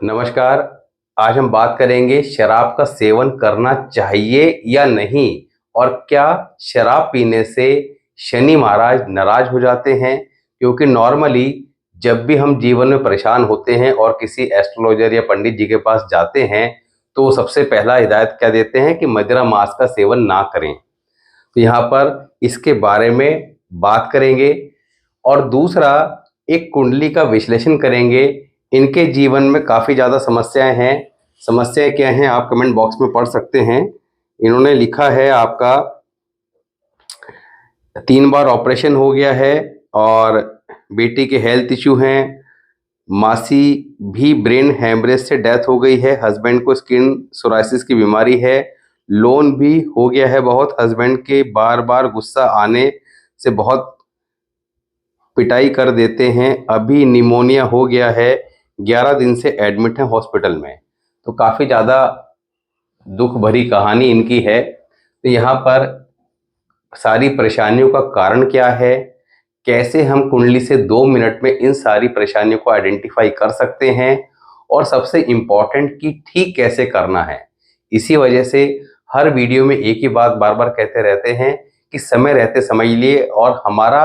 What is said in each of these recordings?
नमस्कार। आज हम बात करेंगे शराब का सेवन करना चाहिए या नहीं, और क्या शराब पीने से शनि महाराज नाराज हो जाते हैं। क्योंकि नॉर्मली जब भी हम जीवन में परेशान होते हैं और किसी एस्ट्रोलॉजर या पंडित जी के पास जाते हैं तो वो सबसे पहला हिदायत क्या देते हैं कि मदिरा मांस का सेवन ना करें। तो यहाँ पर इसके बारे में बात करेंगे और दूसरा एक कुंडली का विश्लेषण करेंगे। इनके जीवन में काफ़ी ज़्यादा समस्याएं हैं। समस्याएं क्या हैं आप कमेंट बॉक्स में पढ़ सकते हैं। इन्होंने लिखा है आपका 3 बार ऑपरेशन हो गया है और बेटी के हेल्थ इशू हैं। मासी भी ब्रेन हैमरेज से डेथ हो गई है। हस्बैंड को स्किन सोराइसिस की बीमारी है। लोन भी हो गया है बहुत। हस्बैंड के बार बार गुस्सा आने से बहुत पिटाई कर देते हैं। अभी निमोनिया हो गया है। 11 दिन से एडमिट है हॉस्पिटल में। तो काफ़ी ज़्यादा दुख भरी कहानी इनकी है। तो यहाँ पर सारी परेशानियों का कारण क्या है, कैसे हम कुंडली से 2 मिनट में इन सारी परेशानियों को आइडेंटिफाई कर सकते हैं, और सबसे इम्पॉर्टेंट कि ठीक कैसे करना है। इसी वजह से हर वीडियो में एक ही बात बार बार कहते रहते हैं कि समय रहते समझ लिए। और हमारा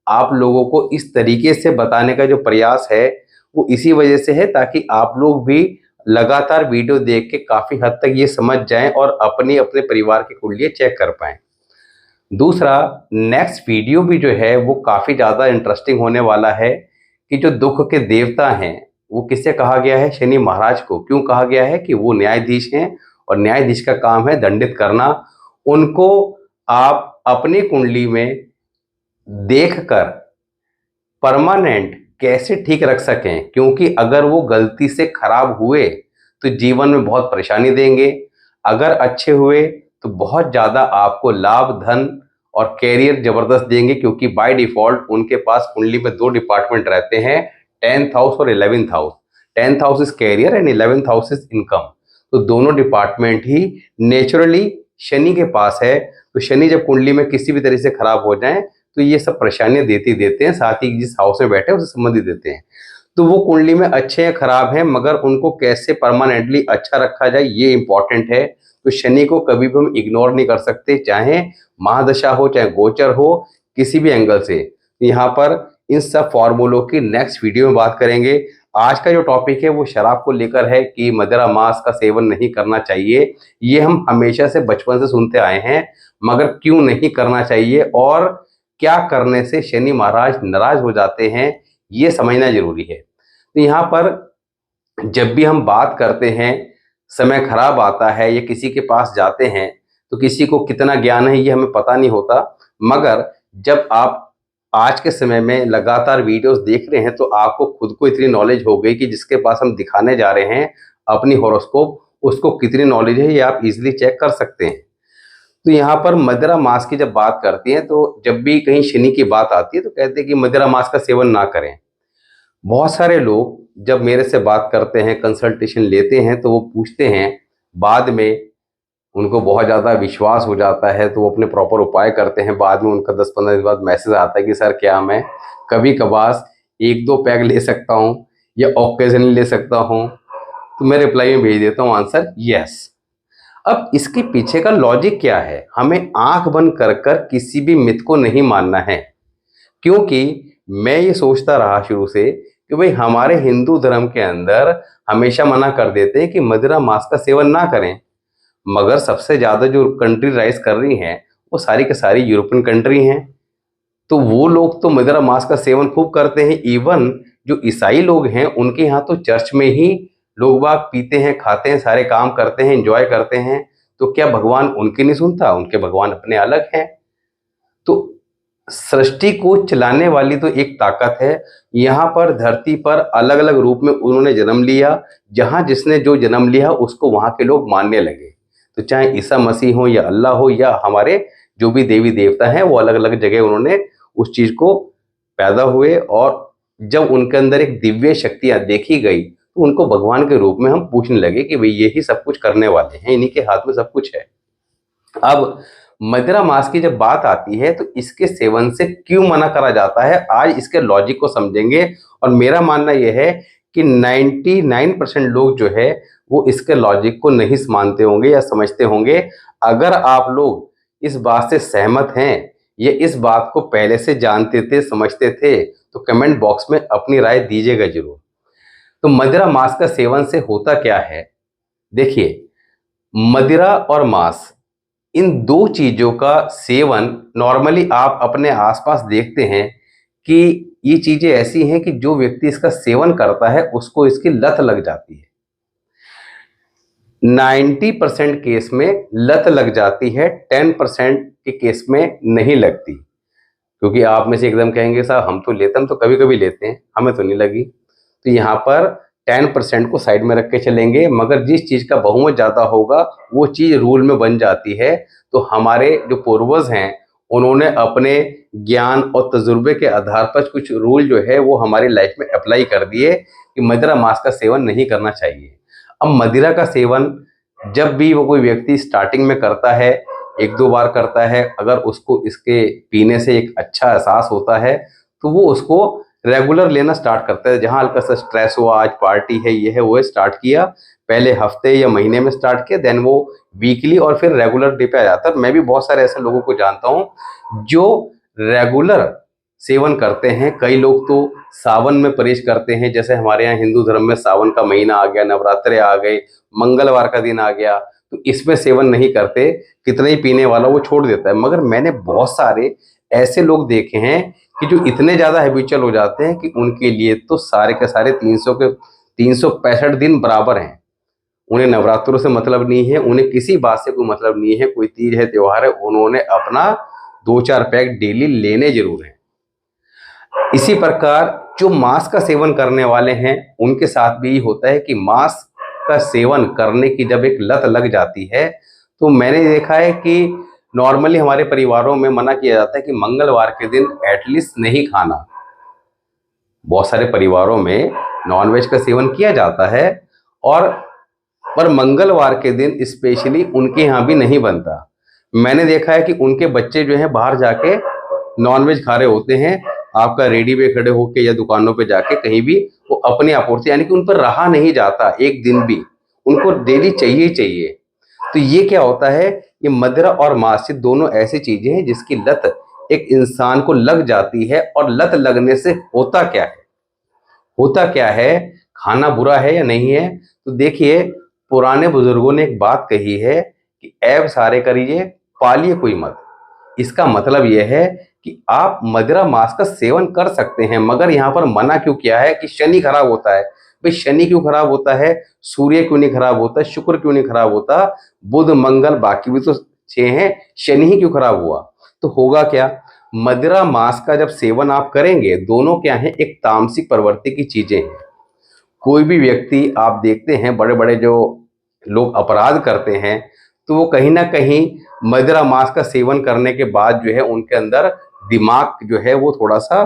आप लोगों को इस तरीके से बताने का जो प्रयास है वो इसी वजह से है ताकि आप लोग भी लगातार वीडियो देख के काफ़ी हद तक ये समझ जाएं और अपने अपने परिवार की कुंडलियाँ चेक कर पाएं। दूसरा, नेक्स्ट वीडियो भी जो है वो काफ़ी ज़्यादा इंटरेस्टिंग होने वाला है कि जो दुख के देवता हैं वो किससे कहा गया है, शनि महाराज को। क्यों कहा गया है कि वो न्यायाधीश हैं और न्यायाधीश का काम है दंडित करना। उनको आप अपनी कुंडली में देखकर परमानेंट कैसे ठीक रख सकें, क्योंकि अगर वो गलती से खराब हुए तो जीवन में बहुत परेशानी देंगे। अगर अच्छे हुए तो बहुत ज़्यादा आपको लाभ, धन और कैरियर जबरदस्त देंगे। क्योंकि बाय डिफ़ॉल्ट उनके पास कुंडली में 2 डिपार्टमेंट रहते हैं, 10th हाउस और 11th house. 10th house is career and 11th house is income. तो दोनों डिपार्टमेंट ही नेचुरली शनि के पास है। तो शनि जब कुंडली में किसी भी तरह से खराब हो जाए तो ये सब परेशानियां देते हैं, साथ ही जिस हाउस में बैठे उससे संबंधित देते हैं। तो वो कुंडली में अच्छे हैं खराब हैं, मगर उनको कैसे परमानेंटली अच्छा रखा जाए ये इंपॉर्टेंट है। तो शनि को कभी भी हम इग्नोर नहीं कर सकते, चाहे महादशा हो चाहे गोचर हो, किसी भी एंगल से। यहाँ पर इन सब फॉर्मूलों की नेक्स्ट वीडियो में बात करेंगे। आज का जो टॉपिक है वो शराब को लेकर है कि मदिरा मांस का सेवन नहीं करना चाहिए। ये हम हमेशा से बचपन से सुनते आए हैं, मगर क्यों नहीं करना चाहिए और क्या करने से शनि महाराज नाराज हो जाते हैं ये समझना जरूरी है। तो यहाँ पर जब भी हम बात करते हैं, समय खराब आता है या किसी के पास जाते हैं तो किसी को कितना ज्ञान है ये हमें पता नहीं होता। मगर जब आप आज के समय में लगातार वीडियोस देख रहे हैं तो आपको खुद को इतनी नॉलेज हो गई कि जिसके पास हम दिखाने जा रहे हैं अपनी हॉरोस्कोप, उसको कितनी नॉलेज है ये आप इजीली चेक कर सकते हैं। तो यहाँ पर मदिरा मांस की जब बात करती हैं तो जब भी कहीं शनि की बात आती है तो कहते हैं कि मदिरा मांस का सेवन ना करें। बहुत सारे लोग जब मेरे से बात करते हैं, कंसल्टेशन लेते हैं, तो वो पूछते हैं, बाद में उनको बहुत ज़्यादा विश्वास हो जाता है तो वो अपने प्रॉपर उपाय करते हैं। बाद में उनका 10-15 दिन बाद मैसेज आता है कि सर क्या मैं कभी कभार 1-2 पैग ले सकता हूँ या ऑकेजनली ले सकता हूँ। तो मैं रिप्लाई में भेज देता हूँ आंसर यस। अब इसके पीछे का लॉजिक क्या है, हमें आंख बंद कर कर किसी भी मिथ को नहीं मानना है। क्योंकि मैं ये सोचता रहा शुरू से कि भाई हमारे हिंदू धर्म के अंदर हमेशा मना कर देते हैं कि मदिरा मांस का सेवन ना करें, मगर सबसे ज़्यादा जो कंट्री राइज कर रही हैं वो सारी के सारी यूरोपियन कंट्री हैं। तो वो लोग तो मदिरा मांस का सेवन खूब करते हैं। इवन जो ईसाई लोग हैं उनके यहाँ तो चर्च में ही लोग बाग पीते हैं, खाते हैं, सारे काम करते हैं, एंजॉय करते हैं। तो क्या भगवान उनकी नहीं सुनता? उनके भगवान अपने अलग हैं। तो सृष्टि को चलाने वाली तो एक ताकत है। यहाँ पर धरती पर अलग अलग रूप में उन्होंने जन्म लिया, जहाँ जिसने जो जन्म लिया उसको वहाँ के लोग मानने लगे। तो चाहे ईसा मसीह हो या अल्लाह हो या हमारे जो भी देवी देवता हैं, वो अलग अलग जगह उन्होंने उस चीज़ को पैदा हुए। और जब उनके अंदर एक दिव्य शक्तियाँ देखी गई तो उनको भगवान के रूप में हम पूछने लगे कि भाई यही सब कुछ करने वाले हैं, इन्हीं के हाथ में सब कुछ है। अब मदिरा मांस की जब बात आती है तो इसके सेवन से क्यों मना करा जाता है, आज इसके लॉजिक को समझेंगे। और मेरा मानना यह है कि 99% लोग जो है वो इसके लॉजिक को नहीं मानते होंगे या समझते होंगे। अगर आप लोग इस बात से सहमत हैं या इस बात को पहले से जानते थे, समझते थे, तो कमेंट बॉक्स में अपनी राय दीजिएगा जरूर। तो मदिरा मांस का सेवन से होता क्या है? देखिए, मदिरा और मांस, इन दो चीजों का सेवन नॉर्मली आप अपने आसपास देखते हैं कि ये चीजें ऐसी हैं कि जो व्यक्ति इसका सेवन करता है उसको इसकी लत लग जाती है। 90% केस में लत लग जाती है, 10% के केस में नहीं लगती। क्योंकि आप में से एकदम कहेंगे साहब हम तो कभी कभी लेते हैं, हमें तो नहीं लगी। तो यहाँ पर 10% को साइड में रख के चलेंगे, मगर जिस चीज़ का बहुमत ज़्यादा होगा वो चीज़ रूल में बन जाती है। तो हमारे जो पूर्वज हैं उन्होंने अपने ज्ञान और तजुर्बे के आधार पर कुछ रूल जो है वो हमारी लाइफ में अप्लाई कर दिए कि मदिरा मांस का सेवन नहीं करना चाहिए। अब मदिरा का सेवन जब भी वो कोई व्यक्ति स्टार्टिंग में करता है, एक दो बार करता है, अगर उसको इसके पीने से एक अच्छा एहसास होता है तो वो उसको रेगुलर लेना स्टार्ट करता है। जहाँ हल्का सा स्ट्रेस हुआ, आज पार्टी है, ये है, वो है, स्टार्ट किया, पहले हफ्ते या महीने में स्टार्ट किया, देन वो वीकली और फिर रेगुलर डे पे आ जाता है। मैं भी बहुत सारे ऐसे लोगों को जानता हूँ जो रेगुलर सेवन करते हैं। कई लोग तो सावन में परहेज करते हैं, जैसे हमारे यहाँ हिंदू धर्म में सावन का महीना आ गया, नवरात्रे आ गए, मंगलवार का दिन आ गया, तो इसमें सेवन नहीं करते, कितना ही पीने वाला वो छोड़ देता है। मगर मैंने बहुत सारे ऐसे लोग देखे हैं कि जो इतने ज़्यादा हैबिचुअल हो जाते हैं कि उनके लिए तो सारे के सारे 365 दिन बराबर हैं। उन्हें नवरात्रों से मतलब नहीं है, उन्हें किसी बात से कोई मतलब नहीं है, कोई तीज है, त्योहार है, उन्होंने अपना 2-4 पैक डेली लेने जरूर हैं। इसी प्रकार जो मांस का सेवन करने वाले हैं उनके साथ भी होता है कि मांस का सेवन करने की जब एक लत लग जाती है तो मैंने देखा है कि नॉर्मली हमारे परिवारों में मना किया जाता है कि मंगलवार के दिन एटलीस्ट नहीं खाना। बहुत सारे परिवारों में नॉनवेज का सेवन किया जाता है और पर मंगलवार के दिन स्पेशली उनके यहाँ भी नहीं बनता। मैंने देखा है कि उनके बच्चे जो हैं बाहर जाके नॉनवेज खा रहे होते हैं, आपका रेडी पे खड़े होके या दुकानों पे जाके कहीं भी, वो अपनी आपूर्ति, यानी कि उन पर रहा नहीं जाता एक दिन भी, उनको डेली चाहिए ही चाहिए। तो ये क्या होता है, ये मदिरा और मांस दोनों ऐसी चीजें हैं जिसकी लत एक इंसान को लग जाती है। और लत लगने से होता क्या है, होता क्या है, खाना बुरा है या नहीं है? तो देखिए, पुराने बुजुर्गों ने एक बात कही है कि ऐब सारे करिए, पालिए कोई मत। इसका मतलब यह है कि आप मदिरा मांस का सेवन कर सकते हैं, मगर यहाँ पर मना क्यों किया है कि शनि खराब होता है। भाई शनि क्यों खराब होता है, सूर्य क्यों नहीं खराब होता, शुक्र क्यों नहीं खराब होता, बुध मंगल बाकी भी तो 6 हैं, शनि ही क्यों खराब हुआ? तो होगा क्या, मदिरा मांस का जब सेवन आप करेंगे, दोनों क्या है, एक तामसिक प्रवृत्ति की चीजें हैं। कोई भी व्यक्ति आप देखते हैं, बड़े बड़े जो लोग अपराध करते हैं तो वो कहीं ना कहीं मदिरा मांस का सेवन करने के बाद जो है उनके अंदर दिमाग जो है वो थोड़ा सा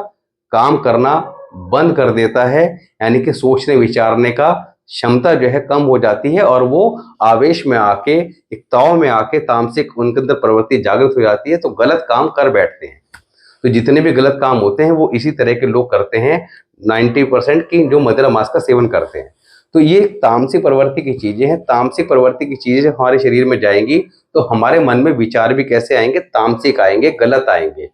काम करना बंद कर देता है, यानी कि सोचने विचारने का क्षमता जो है कम हो जाती है और वो आवेश में आके, एक ताव में आके तामसिक उनके अंदर प्रवृत्ति जागृत हो जाती है, तो गलत काम कर बैठते हैं। तो जितने भी गलत काम होते हैं वो इसी तरह के लोग करते हैं, 90% की जो मदिरा मांस का सेवन करते हैं। तो ये तामसिक प्रवृत्ति की चीजें हैं। तामसिक प्रवृत्ति की चीजें जब हमारे शरीर में जाएंगी तो हमारे मन में विचार भी कैसे आएंगे, तामसिक आएंगे, गलत आएंगे।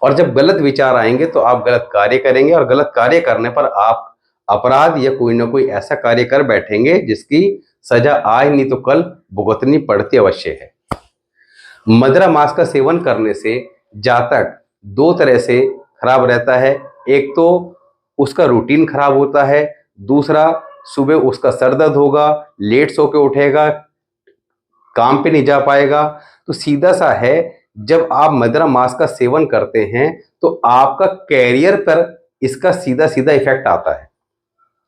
और जब गलत विचार आएंगे तो आप गलत कार्य करेंगे, और गलत कार्य करने पर आप अपराध या कोई ना कोई ऐसा कार्य कर बैठेंगे जिसकी सजा आज नहीं तो कल भुगतनी पड़ती अवश्य है। मदिरा मांस का सेवन करने से जातक दो तरह से खराब रहता है। एक तो उसका रूटीन खराब होता है, दूसरा सुबह उसका सर दर्द होगा, लेट सो के उठेगा, काम पे नहीं जा पाएगा। तो सीधा सा है, जब आप मदिरा मांस का सेवन करते हैं तो आपका कैरियर पर इसका सीधा सीधा इफेक्ट आता है,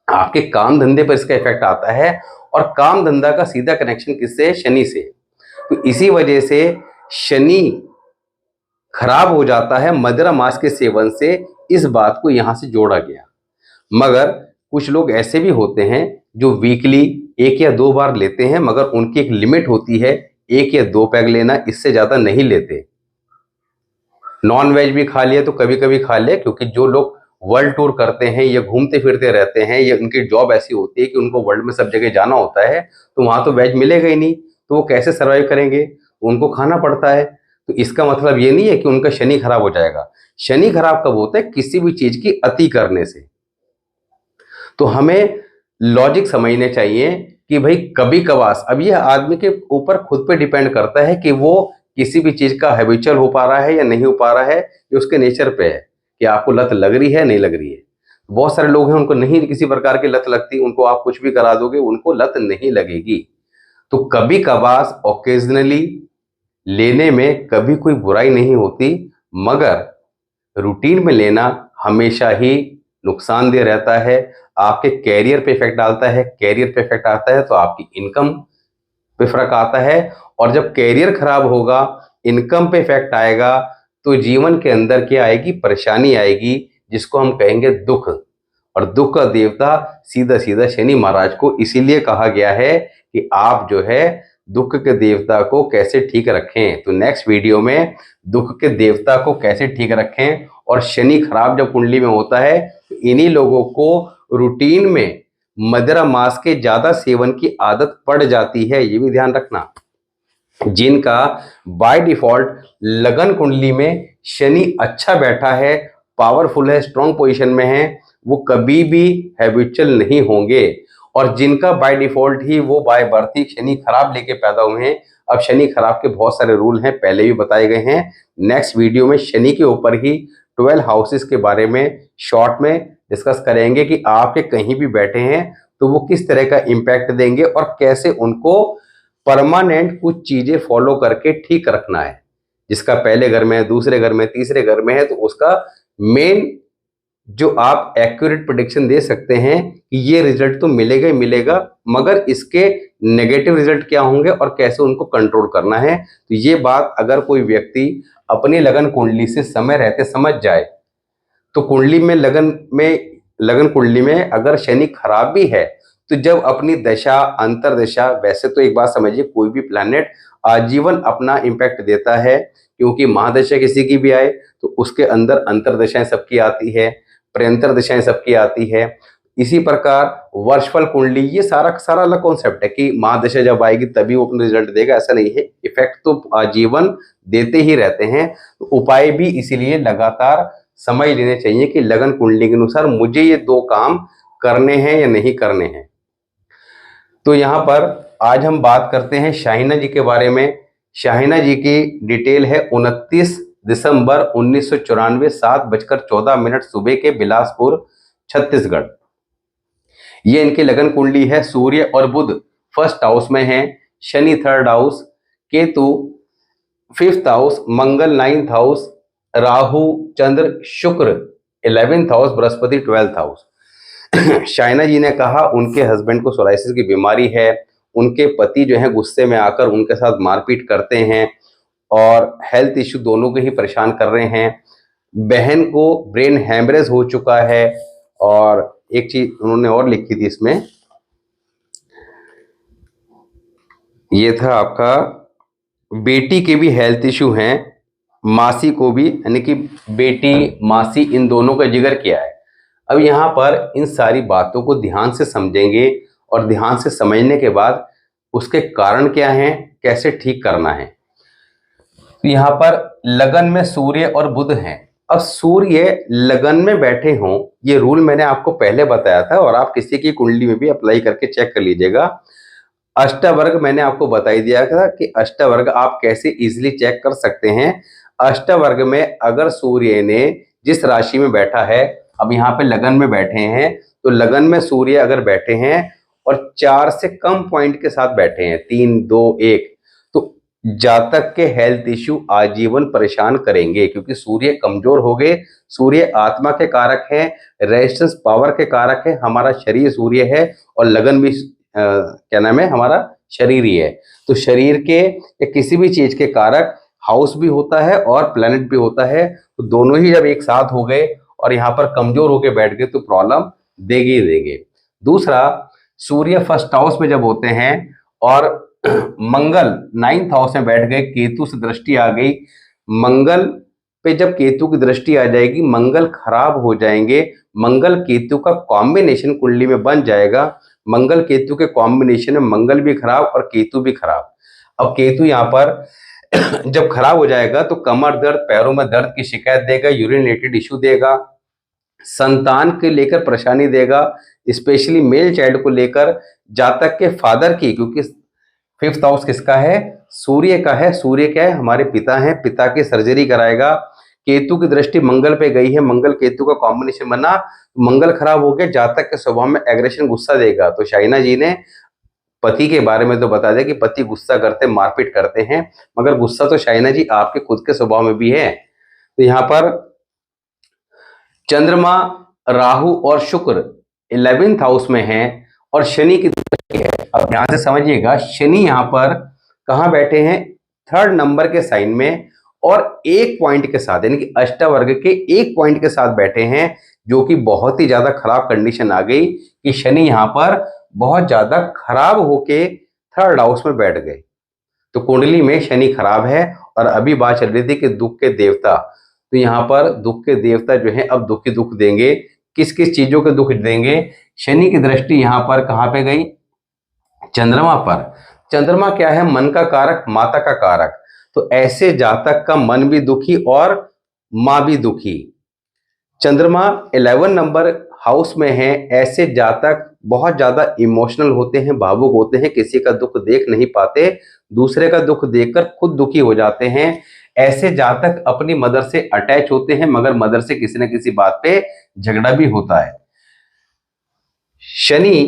आपके काम धंधे पर इसका इफेक्ट आता है, और काम धंधा का सीधा कनेक्शन किससे, शनि से। तो इसी वजह से शनि खराब हो जाता है मदिरा मांस के सेवन से, इस बात को यहां से जोड़ा गया। मगर कुछ लोग ऐसे भी होते हैं जो वीकली 1 या 2 बार लेते हैं, मगर उनकी एक लिमिट होती है, 1 या 2 पैक लेना, इससे ज्यादा नहीं लेते। नॉन वेज भी खा लिया तो कभी कभी खा ले, क्योंकि जो लोग वर्ल्ड टूर करते हैं, ये घूमते फिरते रहते हैं, ये उनकी जॉब ऐसी होती है कि उनको वर्ल्ड में सब जगह जाना होता है, तो वहाँ तो वेज मिलेगा ही नहीं, तो वो कैसे सर्वाइव करेंगे, उनको खाना पड़ता है। तो इसका मतलब ये नहीं है कि उनका शनि खराब हो जाएगा। शनि खराब कब होता है? किसी भी चीज की अति करने से। तो हमें लॉजिक समझने चाहिए कि भाई कभी कभार, अब यह आदमी के ऊपर खुद पे डिपेंड करता है कि वो किसी भी चीज का हैबिचुअल हो पा रहा है या नहीं हो पा रहा है, ये उसके नेचर पे है कि आपको लत लग रही है नहीं लग रही है। बहुत सारे लोग हैं उनको नहीं किसी प्रकार की लत लगती, उनको आप कुछ भी करा दोगे उनको लत नहीं लगेगी। तो कभी कभार ओकेजनली लेने में कभी कोई बुराई नहीं होती, मगर रूटीन में लेना हमेशा ही नुकसानदेह रहता है, आपके कैरियर पे इफेक्ट डालता है। कैरियर पे इफेक्ट आता है तो आपकी इनकम पे फर्क आता है, और जब कैरियर खराब होगा, इनकम पे इफेक्ट आएगा, तो जीवन के अंदर क्या आएगी? परेशानी आएगी, जिसको हम कहेंगे दुख। और दुख का देवता सीधा सीधा शनि महाराज को इसीलिए कहा गया है कि आप जो है दुख के देवता को कैसे ठीक रखें। तो नेक्स्ट वीडियो में दुख के देवता को कैसे ठीक रखें, और शनि खराब जब कुंडली में होता है तो इन्हीं लोगों को रूटीन में मदिरा मांस के ज्यादा सेवन की आदत पड़ जाती है, ये भी ध्यान रखना। जिनका बाय डिफॉल्ट लगन कुंडली में शनि अच्छा बैठा है, पावरफुल है, स्ट्रॉन्ग पोजीशन में है, वो कभी भी हैबिचुअल नहीं होंगे। और जिनका बाय डिफॉल्ट ही वो बाय बर्थ ही शनि खराब लेके पैदा हुए हैं, अब शनि खराब के बहुत सारे रूल हैं, पहले भी बताए गए हैं। नेक्स्ट वीडियो में शनि के ऊपर ही 12 हाउसेस के बारे में शॉर्ट में डिस्कस करेंगे कि आपके कहीं भी बैठे हैं तो वो किस तरह का इम्पैक्ट देंगे और कैसे उनको परमानेंट कुछ चीजें फॉलो करके ठीक रखना है। जिसका पहले घर में है, दूसरे घर में, तीसरे घर में है, तो उसका मेन जो आप एक्यूरेट प्रेडिक्शन दे सकते हैं कि ये रिजल्ट तो मिलेगा ही मिलेगा, मगर इसके नेगेटिव रिजल्ट क्या होंगे और कैसे उनको कंट्रोल करना है। तो ये बात अगर कोई व्यक्ति अपनी लगन कुंडली से समय रहते समझ जाए, तो कुंडली में लगन कुंडली में अगर शनि खराब भी है, तो जब अपनी दशा अंतरदशा, वैसे तो एक बात समझिए, कोई भी प्लैनेट आजीवन अपना इम्पैक्ट देता है, क्योंकि महादशा किसी की भी आए तो उसके अंदर अंतरदशाएं सबकी आती है, प्रयंतर दशाएं सबकी आती है। इसी प्रकार वर्षफल कुंडली, ये सारा सारा अलग कॉन्सेप्ट है कि महादशा जब आएगी तभी वो अपना रिजल्ट देगा, ऐसा नहीं है, इफेक्ट तो आजीवन देते ही रहते हैं। तो उपाय भी इसीलिए लगातार समझ लेने चाहिए कि लगन कुंडली के अनुसार मुझे ये 2 काम करने हैं या नहीं करने हैं। तो यहाँ पर आज हम बात करते हैं शाहिना जी के बारे में। शाहिना जी की डिटेल है 29 दिसंबर 1994, 7:14 सुबह के बिलासपुर, छत्तीसगढ़। ये इनकी लगन कुंडली है। सूर्य और बुध फर्स्ट हाउस में है, Shani third house, Ketu 5th house, Mangal 9th house, Rahu Chandra Shukra 11th house, Brihaspati 12th house. Shaina ji ने कहा उनके हस्बैंड को सोराइसिस की बीमारी है, उनके पति जो है गुस्से में आकर उनके साथ मारपीट करते हैं और हेल्थ इश्यू दोनों को ही परेशान कर रहे हैं। बहन को ब्रेन हैमरेज हो चुका है, और एक चीज उन्होंने और लिखी थी इसमें, ये था आपका बेटी के भी हेल्थ इश्यू हैं, मासी को भी, यानी कि बेटी मासी इन दोनों का जिक्र किया है। अब यहाँ पर इन सारी बातों को ध्यान से समझेंगे और ध्यान से समझने के बाद उसके कारण क्या हैं, कैसे ठीक करना है। तो यहाँ पर लगन में सूर्य और बुध हैं। अब सूर्य लगन में बैठे हों, ये रूल मैंने आपको पहले बताया था और आप किसी की कुंडली में भी अप्लाई करके चेक कर लीजिएगा। अष्टवर्ग मैंने आपको बता ही दिया था कि अष्टवर्ग आप कैसे इजीली चेक कर सकते हैं। अष्टवर्ग में अगर सूर्य ने जिस राशि में बैठा है, अब यहाँ पे लगन में बैठे हैं, तो लगन में सूर्य अगर बैठे हैं और 4 से कम पॉइंट के साथ बैठे हैं, 3, 2, 1, तो जातक के हेल्थ इश्यू आजीवन परेशान करेंगे, क्योंकि सूर्य कमजोर हो गए। सूर्य आत्मा के कारक है, रेजिस्टेंस पावर के कारक है, हमारा शरीर सूर्य है और लगन भी क्या नाम है, हमारा शरीर ही है। तो शरीर के या किसी भी चीज के कारक हाउस भी होता है और प्लेनेट भी होता है, तो दोनों ही जब एक साथ हो गए और यहाँ पर कमजोर होकर बैठ गए तो प्रॉब्लम देंगे ही देंगे। दूसरा, सूर्य फर्स्ट हाउस में जब होते हैं और मंगल 9th हाउस में बैठ गए, केतु से दृष्टि आ गई, मंगल पे जब केतु की दृष्टि आ जाएगी, मंगल खराब हो जाएंगे, मंगल केतु का कॉम्बिनेशन कुंडली में बन जाएगा। मंगल केतु के कॉम्बिनेशन में मंगल भी खराब और केतु भी खराब। अब केतु यहाँ पर जब खराब हो जाएगा तो कमर दर्द, पैरों में दर्द की शिकायत देगा, यूरिन रिलेटेड इश्यू देगा, संतान के लेकर परेशानी देगा, स्पेशली मेल चाइल्ड को लेकर, जातक के फादर की, क्योंकि फिफ्थ हाउस किसका है, सूर्य का है, सूर्य क्या है, हमारे पिता हैं, पिता की सर्जरी कराएगा। केतु की दृष्टि मंगल पे गई है, मंगल केतु का कॉम्बिनेशन बना, मंगल खराब हो गया, जातक के स्वभाव में एग्रेशन, गुस्सा देगा। तो शाइना जी ने पति के बारे में तो बता दिया कि पति गुस्सा करते, मारपीट करते हैं, मगर गुस्सा तो शाइना जी आपके खुद के स्वभाव में भी है। तो यहाँ पर चंद्रमा, राहु और शुक्र 11th हाउस में हैं और शनि की दृष्टि है। अब ध्यान से समझिएगा, शनि यहाँ पर कहाँ बैठे हैं, 3rd नंबर के साइन में और 1 पॉइंट के साथ, यानी कि अष्टवर्ग के 1 पॉइंट के साथ बैठे हैं, जो कि बहुत ही ज्यादा खराब कंडीशन आ गई कि शनि यहाँ पर बहुत ज्यादा खराब होके 3rd हाउस में बैठ गए। तो कुंडली में शनि खराब है और अभी बात चल रही थी कि दुख के देवता, तो यहाँ पर दुख के देवता जो है अब दुख देंगे। किस किस चीजों के दुख देंगे, शनि की दृष्टि यहाँ पर कहाँ पे गई, चंद्रमा पर। चंद्रमा क्या है, मन का कारक, माता का कारक, तो ऐसे जातक का मन भी दुखी और मां भी दुखी। चंद्रमा 11 नंबर हाउस में है, ऐसे जातक बहुत ज्यादा इमोशनल होते हैं, भावुक होते हैं, किसी का दुख देख नहीं पाते, दूसरे का दुख देखकर खुद दुखी हो जाते हैं। ऐसे जातक अपनी मदर से अटैच होते हैं, मगर मदर से किसी न किसी बात पे झगड़ा भी होता है। शनि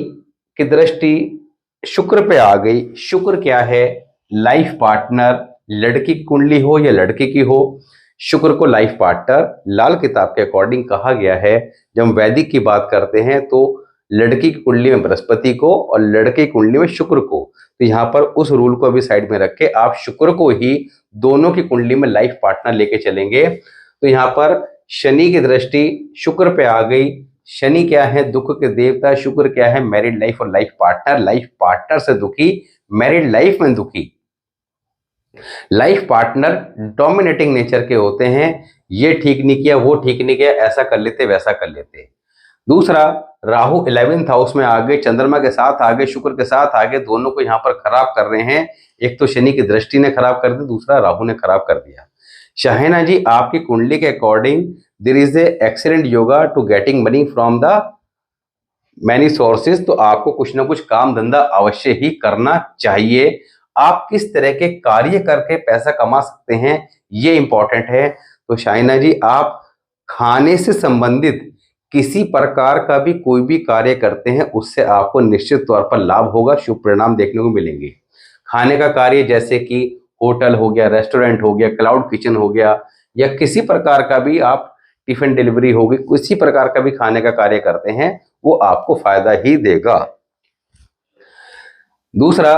की दृष्टि शुक्र पे आ गई। शुक्र क्या है, लाइफ पार्टनर, लड़की की कुंडली हो या लड़के की हो, शुक्र को लाइफ पार्टनर लाल किताब के अकॉर्डिंग कहा गया है। जब हम वैदिक की बात करते हैं तो लड़की की कुंडली में बृहस्पति को और लड़के की कुंडली में शुक्र को, तो यहाँ पर उस रूल को अभी साइड में रख के आप शुक्र को ही दोनों की कुंडली में लाइफ पार्टनर लेके चलेंगे। तो यहाँ पर शनि की दृष्टि शुक्र पे आ गई। शनि क्या है, दुख के देवता, शुक्र क्या है, मैरिड लाइफ और लाइफ पार्टनर से दुखी, मैरिड लाइफ में दुखी। लाइफ पार्टनर डोमिनेटिंग नेचर के होते हैं, ये ठीक नहीं किया, वो ठीक नहीं किया, ऐसा कर लेते, वैसा कर लेते। दूसरा, राहु 11th हाउस में आ गए, चंद्रमा के साथ आ गए, शुक्र के साथ आ गए, दोनों को यहाँ पर खराब कर रहे हैं। एक तो शनि की दृष्टि ने खराब कर दी, दूसरा राहु ने खराब कर दिया। शाहिना जी, आपकी कुंडली के according there is a excellent yoga to getting money from the many sources, तो आपको कुछ ना कुछ काम धंधा अवश्य ही करना चाहिए। आप किस तरह के कार्य करके पैसा कमा सकते हैं, ये इंपॉर्टेंट है। तो शाहिना जी, आप खाने से संबंधित किसी प्रकार का भी कोई भी कार्य करते हैं, उससे आपको निश्चित तौर पर लाभ होगा, शुभ परिणाम देखने को मिलेंगे। खाने का कार्य जैसे कि होटल हो गया, रेस्टोरेंट हो गया, क्लाउड किचन हो गया, या किसी प्रकार का भी आप टिफिन डिलीवरी होगी, किसी प्रकार का भी खाने का कार्य करते हैं, वो आपको फायदा ही देगा। दूसरा,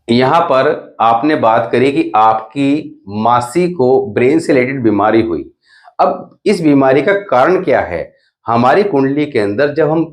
यहां पर आपने बात करी कि आपकी मासी को ब्रेन से रिलेटेड बीमारी हुई। अब इस बीमारी का कारण क्या है, हमारी कुंडली के अंदर जब हम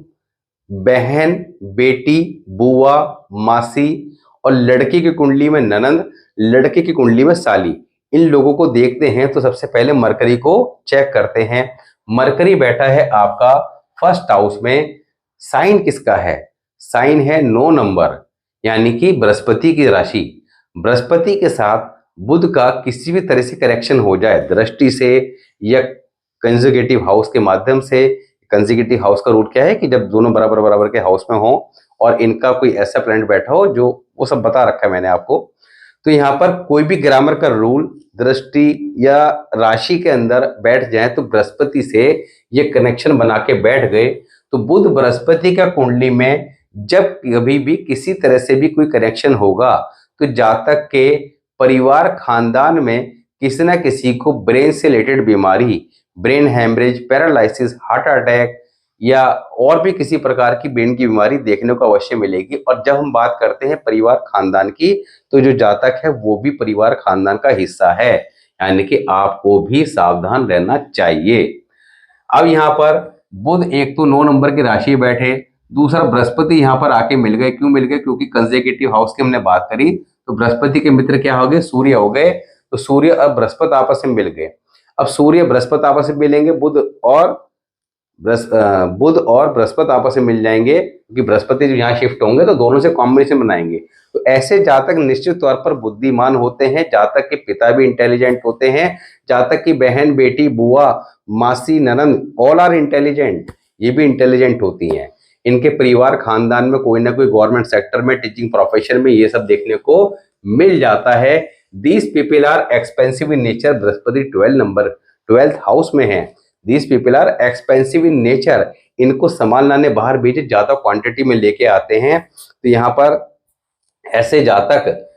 बहन, बेटी, बुआ, मासी और लड़की की कुंडली में ननंद, लड़के की कुंडली में साली, इन लोगों को देखते हैं तो सबसे पहले मरकरी को चेक करते हैं। मरकरी बैठा है आपका 1st हाउस में, साइन किसका है, साइन है 9 नंबर, यानी कि बृहस्पति की राशि। बृहस्पति के साथ बुध का किसी भी तरह से करेक्शन हो जाए, दृष्टि से या कंजुगेटिव हाउस के माध्यम से। कंजुगेटिव हाउस का रूट क्या है कि जब दोनों बराबर बराबर के हाउस में हो और इनका कोई ऐसा प्लैनेट बैठा हो, जो वो सब बता रखा है मैंने आपको। तो यहाँ पर कोई भी ग्रामर का रूल दृष्टि या राशि के अंदर बैठ जाए तो बृहस्पति से ये कनेक्शन बना के बैठ गए, तो बुध बृहस्पति का कुंडली में जब कभी भी किसी तरह से भी कोई कनेक्शन होगा तो जातक के परिवार, खानदान में किसी न किसी को ब्रेन से रिलेटेड बीमारी, brain haemorrhage, paralysis, heart attack या और भी किसी प्रकार की ब्रेन की बीमारी देखने को अवश्य मिलेगी। और जब हम बात करते हैं परिवार खानदान की, तो जो जातक है वो भी परिवार खानदान का हिस्सा है, यानी कि आपको भी सावधान रहना चाहिए। अब यहाँ पर बुध एक तो 9 नंबर की राशि बैठे, दूसरा बृहस्पति यहाँ पर आके मिल गए। क्यों मिल गए, क्योंकि कंसेक्यूटिव हाउस की हमने बात करी, तो बृहस्पति के मित्र क्या हो गए, सूर्य हो गए। तो सूर्य और बृहस्पति आपस में मिल गए। अब सूर्य बृहस्पति आपस में मिलेंगे, बुध और बृहस्पति आपस में मिल जाएंगे, क्योंकि बृहस्पति जो यहाँ शिफ्ट होंगे तो दोनों से कॉम्बिनेशन बनाएंगे। तो ऐसे जातक निश्चित तौर पर बुद्धिमान होते हैं, जातक के पिता भी इंटेलिजेंट होते हैं, जातक की बहन, बेटी, बुआ, मासी, ननंद ऑल आर इंटेलिजेंट, ये भी इंटेलिजेंट होती हैं। इनके परिवार खानदान में कोई ना कोई गवर्नमेंट सेक्टर में, टीचिंग प्रोफेशन में ये सब देखने को मिल जाता है। These people are expensive in nature, Brihaspati 12th house में है। These people are expensive in nature, इनको सामान लाने बाहर भेजे, ज्यादा क्वांटिटी में लेके आते हैं। तो यहाँ पर ऐसे जातक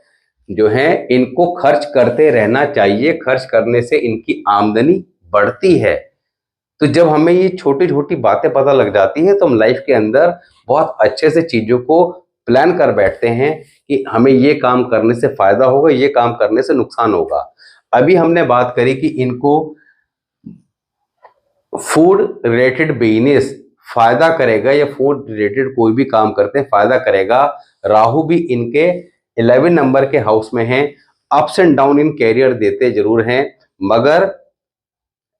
जो हैं इनको खर्च करते रहना चाहिए, खर्च करने से इनकी आमदनी बढ़ती है। तो जब हमें ये छोटी छोटी बातें पता लग जाती है तो हम लाइफ के अंदर बहुत अच्छे से चीजों को प्लान कर बैठते हैं कि हमें ये काम करने से फायदा होगा, ये काम करने से नुकसान होगा। अभी हमने बात करी कि इनको फूड रिलेटेड बिजनेस फायदा करेगा, या फूड रिलेटेड कोई भी काम करते हैं फायदा करेगा। राहु भी इनके 11 नंबर के हाउस में है। Ups and down in career देते जरूर हैं, मगर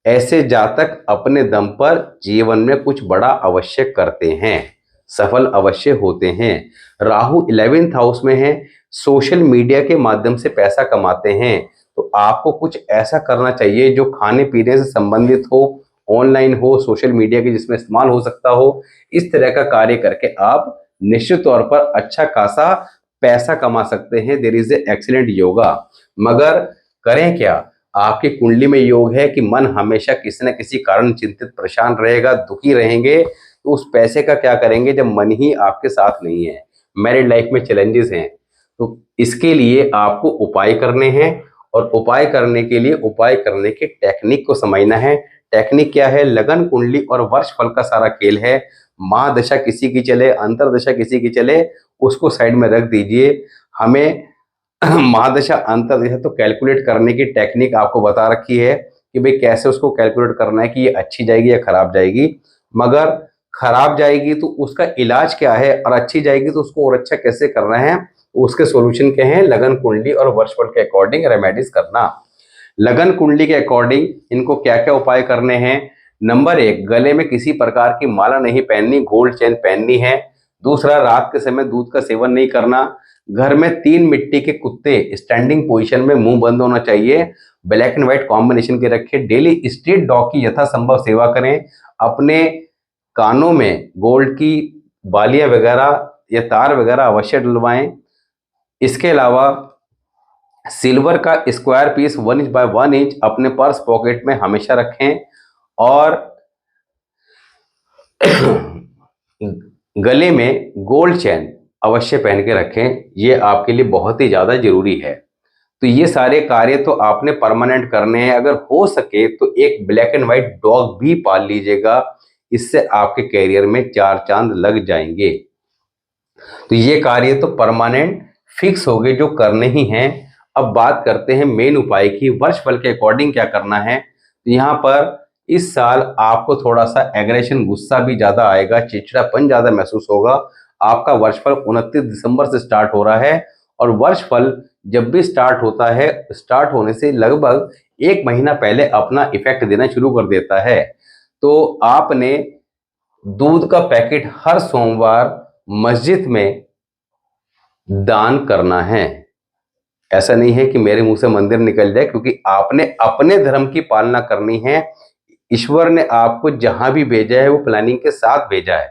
ऐसे जातक अपने दम पर जीवन में कुछ बड़ा अवश्य करते हैं, सफल अवश्य होते हैं। राहु 11th हाउस में है, सोशल मीडिया के माध्यम से पैसा कमाते हैं। तो आपको कुछ ऐसा करना चाहिए जो खाने पीने से संबंधित हो, ऑनलाइन हो, सोशल मीडिया के जिसमें इस्तेमाल हो सकता हो। इस तरह का कार्य करके आप निश्चित तौर पर अच्छा खासा पैसा कमा सकते हैं। There is a excellent yoga. मगर करें क्या? आपकी कुंडली में योग है कि मन हमेशा किसी न किसी कारण चिंतित, परेशान रहेगा, दुखी रहेंगे। तो उस पैसे का क्या करेंगे जब मन ही आपके साथ नहीं है? मैरिड लाइफ में चैलेंजेस हैं, तो इसके लिए आपको उपाय करने हैं, और उपाय करने के लिए उपाय करने के टेक्निक को समझना है। टेक्निक क्या है? लगन कुंडली और वर्ष फल का सारा खेल है। महादशा किसी की चले, अंतरदशा किसी की चले, उसको साइड में रख दीजिए। हमें महादशा अंतर्दशा तो कैलकुलेट करने की टेक्निक आपको बता रखी है कि भाई कैसे उसको कैलकुलेट करना है कि ये अच्छी जाएगी या खराब जाएगी। मगर खराब जाएगी तो उसका इलाज क्या है, और अच्छी जाएगी तो उसको और अच्छा कैसे करना है, उसके सॉल्यूशन क्या है? लगन कुंडली और वर्षफल के अकॉर्डिंग रेमेडीज करना। लगन कुंडली के अकॉर्डिंग इनको क्या क्या उपाय करने हैं? नंबर 1, गले में किसी प्रकार की माला नहीं पहननी, गोल्ड चेन पहननी है। दूसरा, रात के समय दूध का सेवन नहीं करना। घर में 3 मिट्टी के कुत्ते स्टैंडिंग पोजीशन में, मुंह बंद होना चाहिए, ब्लैक एंड व्हाइट कॉम्बिनेशन के रखे। डेली स्ट्रीट डॉग की यथासंभव सेवा करें। अपने कानों में गोल्ड की बालियां वगैरह या तार वगैरह अवश्य डलवाएं। इसके अलावा सिल्वर का square piece 1 inch by 1 inch अपने पर्स पॉकेट में हमेशा रखें। और गले में गोल्ड चेन अवश्य पहन के रखें, ये आपके लिए बहुत ही ज़्यादा जरूरी है। तो ये सारे कार्य तो आपने परमानेंट करने हैं। अगर हो सके तो एक ब्लैक एंड व्हाइट डॉग भी पाल लीजिएगा, इससे आपके कैरियर में 4 चांद लग जाएंगे। तो ये कार्य तो परमानेंट फिक्स हो गए, जो करने ही हैं। अब बात करते हैं मेन उपाय की, वर्ष फल के अकॉर्डिंग क्या करना है। तो यहाँ पर इस साल आपको थोड़ा सा एग्रेशन, गुस्सा भी ज्यादा आएगा, चिड़चिड़ापन ज्यादा महसूस होगा। आपका वर्षफल 29 दिसंबर से स्टार्ट हो रहा है, और वर्षफल जब भी स्टार्ट होता है, स्टार्ट होने से लगभग 1 महीना पहले अपना इफेक्ट देना शुरू कर देता है। तो आपने दूध का पैकेट हर सोमवार मस्जिद में दान करना है। ऐसा नहीं है कि मेरे मुंह से मंदिर निकल जाए, क्योंकि आपने अपने धर्म की पालना करनी है। ईश्वर ने आपको जहां भी भेजा है वो प्लानिंग के साथ भेजा है।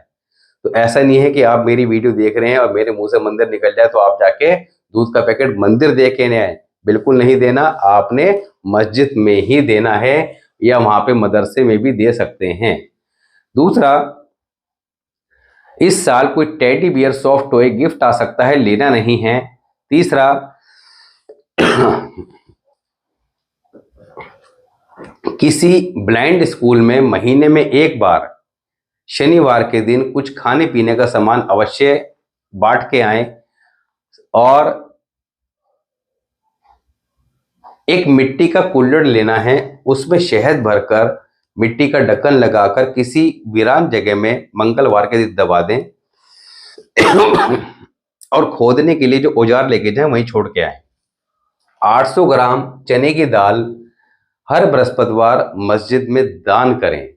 तो ऐसा नहीं है कि आप मेरी वीडियो देख रहे हैं और मेरे मुंह से मंदिर निकल जाए तो आप जाके दूध का पैकेट मंदिर दे के आए। बिल्कुल नहीं देना, आपने मस्जिद में ही देना है, या वहां पे मदरसे में भी दे सकते हैं। दूसरा, इस साल कोई teddy bear soft toy gift आ सकता है, लेना नहीं है। तीसरा, किसी ब्लाइंड स्कूल में महीने में 1 बार शनिवार के दिन कुछ खाने पीने का सामान अवश्य बांट के आए। और एक मिट्टी का कुल्हड़ लेना है, उसमें शहद भरकर मिट्टी का ढक्कन लगाकर किसी वीरान जगह में मंगलवार के दिन दबा दें, और खोदने के लिए जो औजार लेके जाएं वहीं छोड़ के आए। 800 ग्राम चने की दाल हर बृहस्पतिवार मस्जिद में दान करें।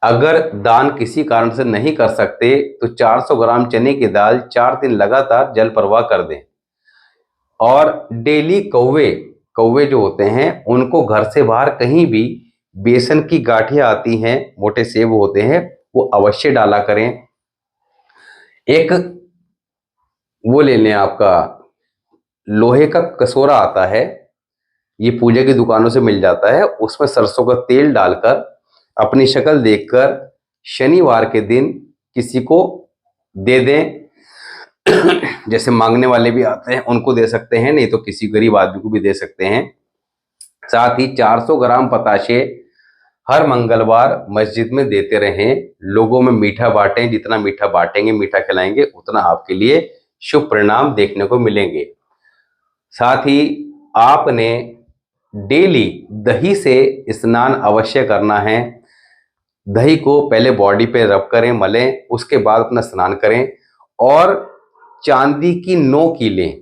अगर दान किसी कारण से नहीं कर सकते तो 400 ग्राम चने की दाल 4 दिन लगातार जल प्रवाह कर दें। और डेली कौवे कौवे जो होते हैं उनको घर से बाहर कहीं भी बेसन की गांठियां आती हैं, मोटे सेब होते हैं, वो अवश्य डाला करें। एक वो ले लें, आपका लोहे का कटोरा आता है, ये पूजा की दुकानों से मिल जाता है, उसमें सरसों का तेल डालकर अपनी शक्ल देखकर शनिवार के दिन किसी को दे दें। जैसे मांगने वाले भी आते हैं उनको दे सकते हैं, नहीं तो किसी गरीब आदमी को भी दे सकते हैं। साथ ही 400 ग्राम पताशे हर मंगलवार मस्जिद में देते रहें। लोगों में मीठा बांटें, जितना मीठा बांटेंगे, मीठा खिलाएंगे, उतना आपके लिए शुभ परिणाम देखने को मिलेंगे। साथ ही आपने डेली दही से स्नान अवश्य करना है। दही को पहले बॉडी पे रब करें, मलें, उसके बाद अपना स्नान करें। और चांदी की नोक की लें,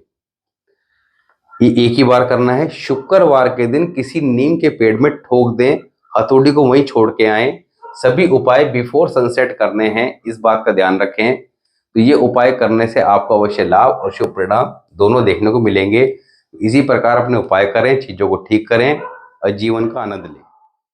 ये एक ही बार करना है। शुक्रवार के दिन किसी नीम के पेड़ में ठोक दें, हथौड़ी को वहीं छोड़ के आएं। सभी उपाय बिफोर सनसेट करने हैं, इस बात का ध्यान रखें। तो ये उपाय करने से आपको अवश्य लाभ और शुभ परिणाम दोनों देखने को मिलेंगे। इसी प्रकार अपने उपाय करें, चीजों को ठीक करें और जीवन का आनंद लें।